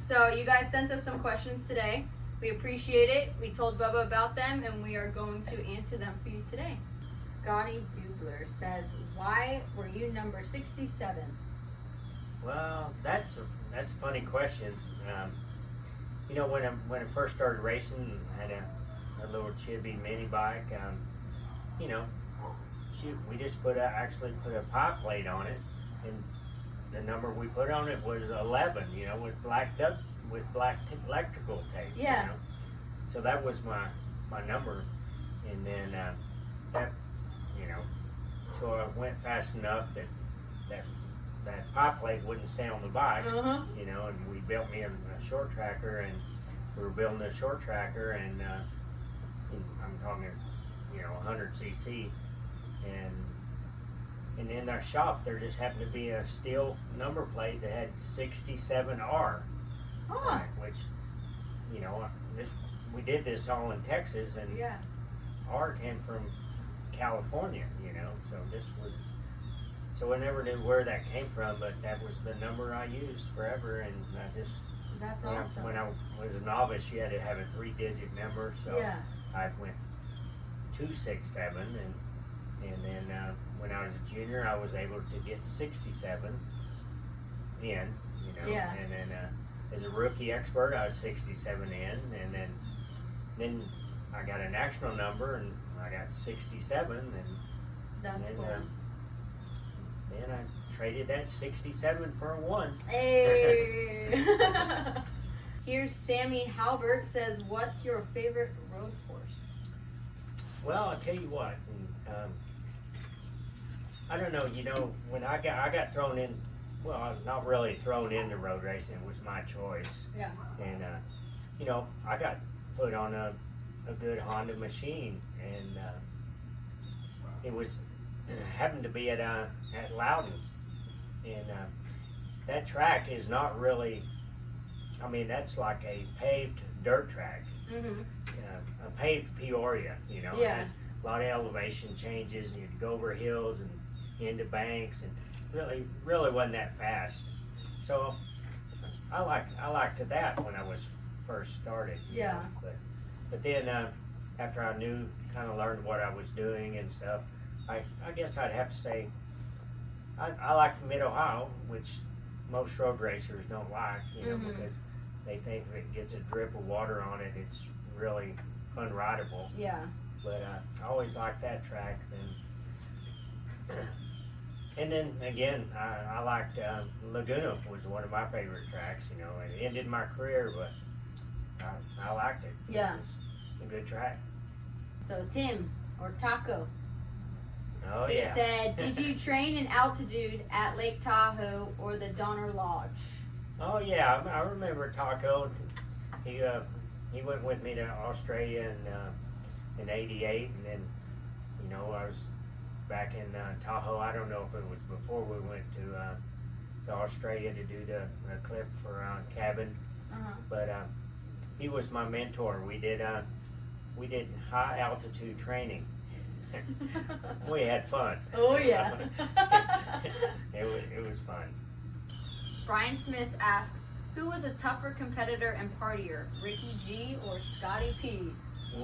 So you guys sent us some questions today. We appreciate it. We told Bubba about them, and we are going to answer them for you today. Scotty Dubler says, "Why were you number 67?" Well, that's a funny question. You know, when I first started racing, I had a little chibi mini bike. You know, we just actually put a pie plate on it, and the number we put on it was 11. You know, with black electrical tape. Yeah. You know? So that was my number, and then that, you know, so I went fast enough that pie plate wouldn't stay on the bike. You know, and we built me a short tracker, and we were building a short tracker, and I'm talking, you know, 100 cc, and in our shop there just happened to be a steel number plate that had 67R, which, you know, we did this all in Texas, and R came from California, you know, so I never knew where that came from, but that was the number I used forever, and I just, That's awesome. when I was a novice, you had to have a 3-digit number, so I went 267, and then when I was a junior, I was able to get 67 in, you know, and then as a rookie expert, I was 67 in, and then I got a national number, and I got 67, and that's cool. Then I traded that 67 for a 1. Hey! Here's Sammy Halbert says, "What's your favorite road course?" Well, I'll tell you what. I don't know. You know, when I got thrown in, well, I was not really thrown into road racing. It was my choice. Yeah. And you know, I got put on a good Honda machine, and it happened to be at Loudon, and that track is not really, I mean, that's like a paved dirt track, a paved Peoria, you know. It has a lot of elevation changes, and you go over hills and into banks, and really wasn't that fast. So I liked that when I was first started, you know. But then after I kind of learned what I was doing and stuff, I guess I'd have to say I like Mid-Ohio, which most road racers don't like, you know, because they think if it gets a drip of water on it, it's really unrideable. Yeah. But I always liked that track. And then again, I liked Laguna was one of my favorite tracks. You know, it ended my career, but I liked it. Yeah. It was a good track. So Tim, or Taco. Oh, he said, "Did you train in altitude at Lake Tahoe or the Donner Lodge?" Oh yeah, I remember Taco. He went with me to Australia in '88, and then, you know, I was back in Tahoe. I don't know if it was before we went to Australia to do the clip for Cabin, but he was my mentor. We did high altitude training. We had fun. Oh yeah. It was fun. Brian Smith asks, "Who was a tougher competitor and partier, Ricky G or Scotty P?"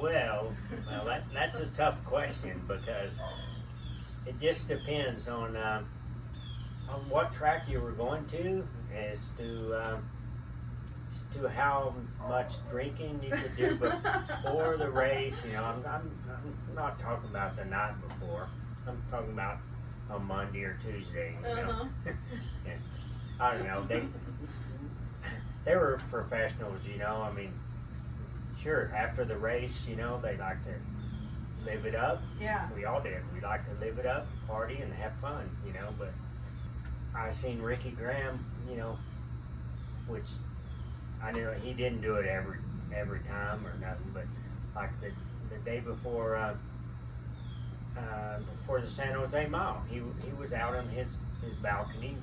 Well, that's a tough question, because it just depends on what track you were going to, as to how much drinking you could do before the race. You know, I'm not talking about the night before. I'm talking about on Monday or Tuesday. You know, and I don't know. They were professionals. You know, I mean, sure, after the race, you know, they like to live it up. Yeah. We all did. We like to live it up, party, and have fun. You know, but I seen Ricky Graham. You know, which I knew he didn't do it every time or nothing, but like the day before the San Jose Mile, he was out on his balcony,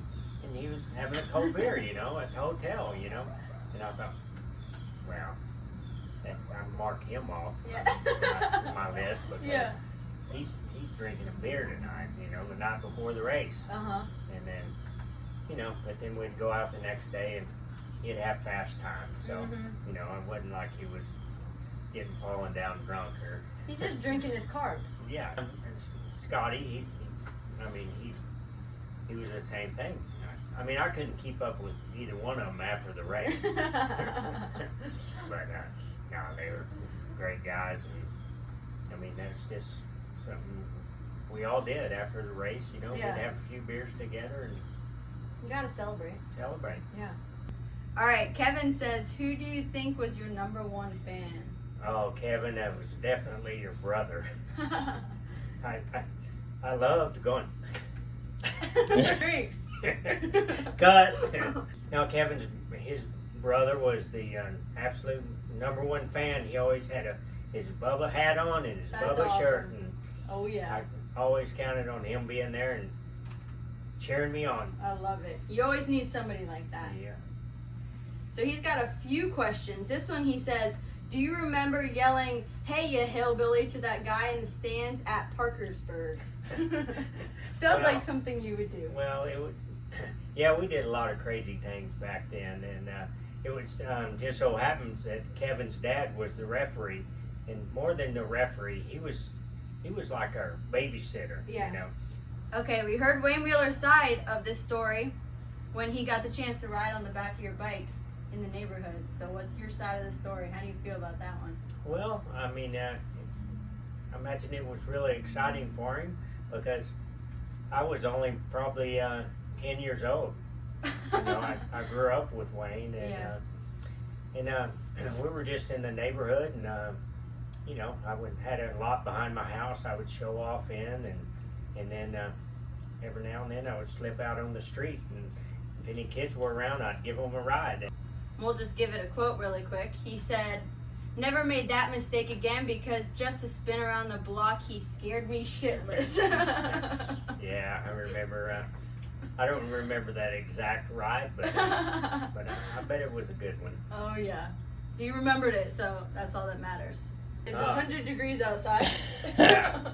and he was having a cold beer, you know, at the hotel, you know, and I thought, well, I mark him off my list, because he's drinking a beer tonight, you know, the night before the race, and then, you know, but then we'd go out the next day and he'd have fast times. So, Mhm. you know, it wasn't like he was getting falling down drunk or. He's just drinking his carbs. Yeah, and Scotty, he was the same thing. I mean, I couldn't keep up with either one of them after the race. But no, they were great guys, and I mean, that's just something we all did after the race. You know, Yeah. we'd have a few beers together and You gotta celebrate. celebrate. Yeah. All right, Kevin says, who do you think was your number one fan? Oh, Kevin, that was definitely your brother. I loved going. Great. Cut. Now, his brother was the absolute number one fan. He always had his Bubba hat on and his That's Bubba awesome. shirt, and Oh yeah. I always counted on him being there and cheering me on. I love it. You always need somebody like that. Yeah. So he's got a few questions. This one he says, do you remember yelling, "Hey, you hillbilly," to that guy in the stands at Parkersburg? Sounds Well, like something you would do. Well, it was. Yeah, we did a lot of crazy things back then, and it was just so happens that Kevin's dad was the referee, and more than the referee, he was like our babysitter. Yeah. You know. Okay, we heard Wayne Wheeler's side of this story when he got the chance to ride on the back of your bike in the neighborhood. So what's your side of the story? How do you feel about that one? Well, I mean, I imagine it was really exciting for him because I was only probably 10 years old. You know, I grew up with Wayne, and Yeah. we were just in the neighborhood, and you know, had a lot behind my house. I would show off in, and then every now and then I would slip out on the street, and if any kids were around, I'd give them a ride. We'll just give it a quote really quick. He said, "Never made that mistake again because just to spin around the block, he scared me shitless." Yeah, I remember. I don't remember that exact ride, but I bet it was a good one. Oh yeah, he remembered it, so that's all that matters. It's Ah. 100 degrees outside. Yeah.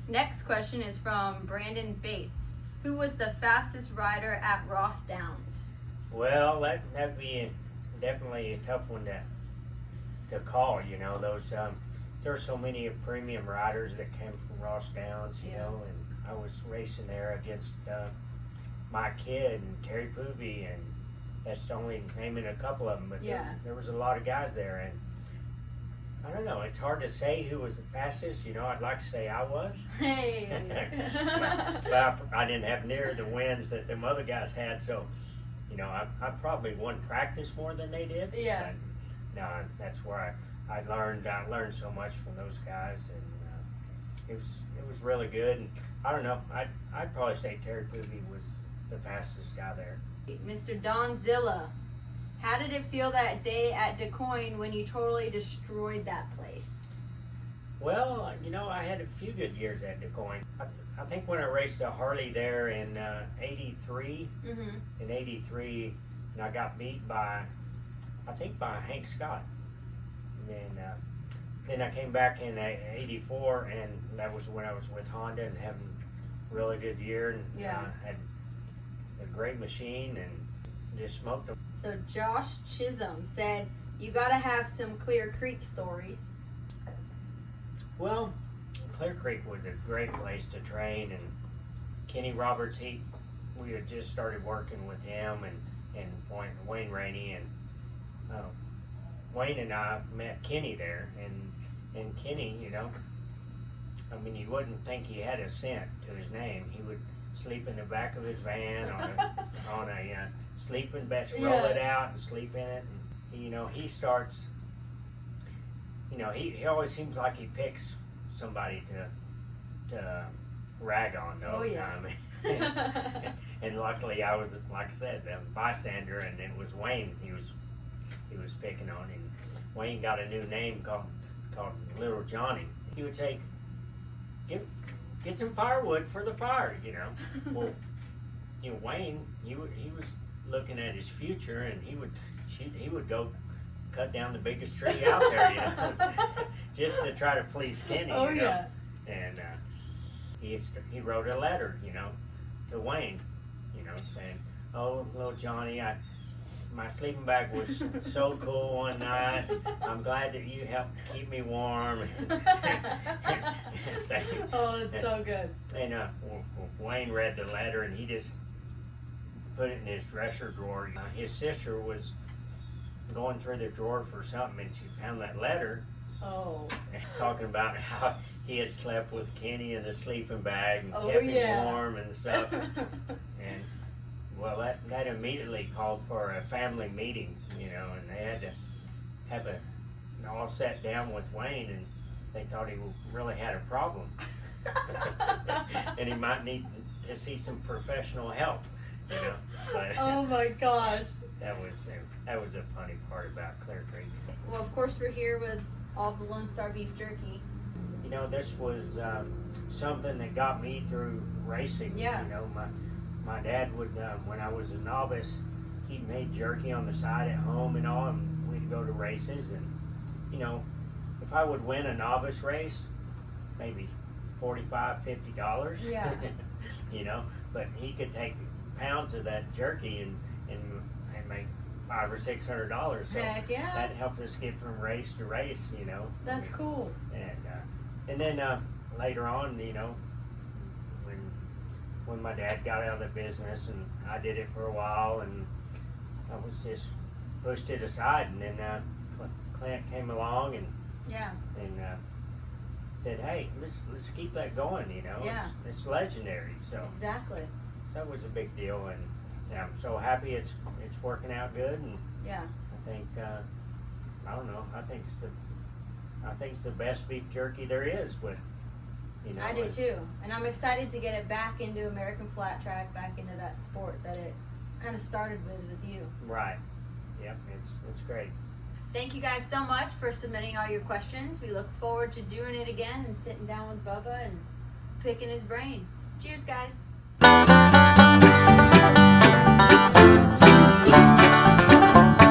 Next question is from Brandon Bates. Who was the fastest rider at Ross Downs? Well, that'd be definitely a tough one to call. You know, those there's so many premium riders that came from Ross Downs. You Yeah. know, and I was racing there against my kid and Terry Poovey, and that's only naming a couple of them. But Yeah. there was a lot of guys there, and I don't know. It's hard to say who was the fastest. You know, I'd like to say I was. Hey. But I didn't have near the wins that them other guys had, so you know, I probably won practice more than they did. Yeah. But, no, that's where I learned so much from those guys, and it was really good. And I don't know, I'd probably say Terry Poovey was the fastest guy there. Mr. Don Zilla, how did it feel that day at DeCoin when you totally destroyed that place? Well, you know, I had a few good years at DeCoin. I think when I raced a Harley there in '83, Mm-hmm. in '83, and I got beat by Hank Scott. And then I came back in '84, and that was when I was with Honda and having a really good year, and Yeah. had a great machine and just smoked them. So Josh Chisholm said, you gotta have some Clear Creek stories. Well, Clear Creek was a great place to train, and Kenny Roberts, we had just started working with him, and Wayne Rainey, and Wayne and I met Kenny there, and Kenny, you know, I mean, you wouldn't think he had a cent to his name. He would sleep in the back of his van on a sleeping bed, roll it out and sleep in it, and you know, he starts. You know, he always seems like he picks somebody to rag on all the time. And luckily, I was, like I said, a bystander, and it was Wayne he was picking on. And Wayne got a new name called Little Johnny. He would say, "Get some firewood for the fire," you know. Well, you know, Wayne, he was looking at his future, and he would go cut down the biggest tree out there, you know, just to try to please Kenny. Oh, you know? yeah. And he wrote a letter, you know, to Wayne, you know, saying, "Oh, little Johnny, my sleeping bag was so cool one night. I'm glad that you helped keep me warm. Oh, it's so good. And Wayne read the letter, and he just put it in his dresser drawer. His sister was going through the drawer for something, and she found that letter. Oh. Talking about how he had slept with Kenny in a sleeping bag and Oh, kept yeah. him warm and stuff. And well, that immediately called for a family meeting, you know, and they had to have all sat down with Wayne, and they thought he really had a problem, and he might need to see some professional help, you know. But Oh my gosh. that was a funny part about Clear Creek. Well, of course we're here with all the Lone Star beef jerky. You know, this was something that got me through racing. Yeah. You know, my dad would, when I was a novice, he made jerky on the side at home and all, and we'd go to races. And, you know, if I would win a novice race, maybe $45, $50. Yeah. You know, but he could take pounds of that jerky and make $500 or $600. So Heck yeah. that helped us get from race to race, you know. That's cool. And then later on, you know, when my dad got out of the business, and I did it for a while, and I was just pushed it aside, and then Clint came along and Yeah. said, "Hey, let's keep that going," you know. Yeah. It's legendary. So Exactly. it was a big deal, and yeah, I'm so happy it's working out good, and Yeah. I think I don't know. I think it's the best beef jerky there is, but you know. I do too. And I'm excited to get it back into American flat track, back into that sport that it kind of started with you. Right. Yep. It's great. Thank you guys so much for submitting all your questions. We look forward to doing it again and sitting down with Bubba and picking his brain. Cheers, guys.